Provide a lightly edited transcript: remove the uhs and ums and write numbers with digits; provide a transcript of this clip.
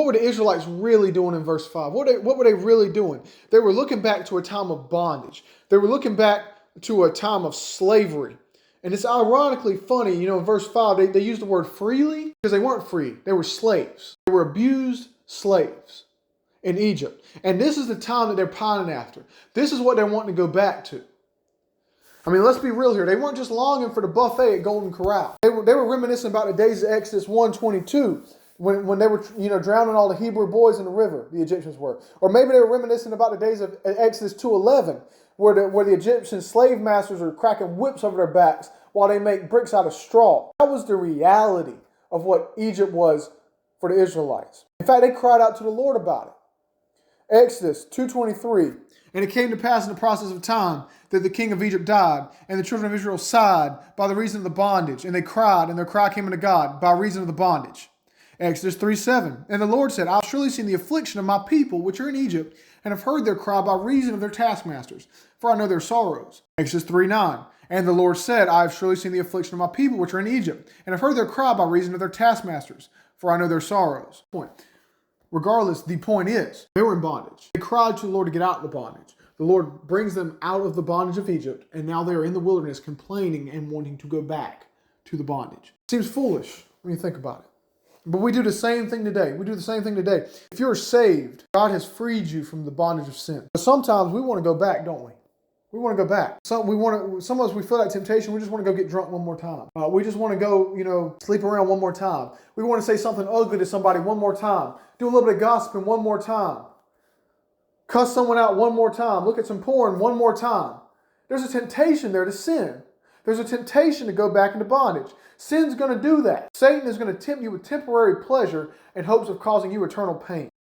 what were the Israelites really doing in verse 5? What were they really doing? They were looking back to a time of bondage. They were looking back to a time of slavery. And it's ironically funny, in verse 5, they use the word freely because they weren't free. They were slaves. They were abused slaves in Egypt. And this is the time that they're pining after. This is what they're wanting to go back to. I mean, let's be real here. They weren't just longing for the buffet at Golden Corral. They were reminiscing about the days of Exodus 1:22 when they were, drowning all the Hebrew boys in the river, the Egyptians were. Or maybe they were reminiscing about the days of Exodus 2:11 where the Egyptian slave masters are cracking whips over their backs while they make bricks out of straw. That was the reality of what Egypt was for the Israelites. In fact, they cried out to the Lord about it. Exodus 2:23. And it came to pass in the process of time that the king of Egypt died, and the children of Israel sighed by the reason of the bondage, and they cried, and their cry came unto God by reason of the bondage. Exodus 3:7. And the Lord said, I have surely seen the affliction of my people which are in Egypt, and have heard their cry by reason of their taskmasters, for I know their sorrows. Exodus 3:9. And the Lord said, I have surely seen the affliction of my people which are in Egypt, and have heard their cry by reason of their taskmasters, for I know their sorrows. Point. Regardless, the point is, they were in bondage. They cried to the Lord to get out of the bondage. The Lord brings them out of the bondage of Egypt, and now they are in the wilderness complaining and wanting to go back to the bondage. Seems foolish when you think about it. But we do the same thing today. If you're saved, God has freed you from the bondage of sin. But sometimes we want to go back, don't we? We want to go back. Sometimes we feel that temptation. We just want to go get drunk one more time. We just want to go, sleep around one more time. We want to say something ugly to somebody one more time. Do a little bit of gossiping one more time. Cuss someone out one more time. Look at some porn one more time. There's a temptation there to sin. There's a temptation to go back into bondage. Sin's going to do that. Satan is going to tempt you with temporary pleasure in hopes of causing you eternal pain.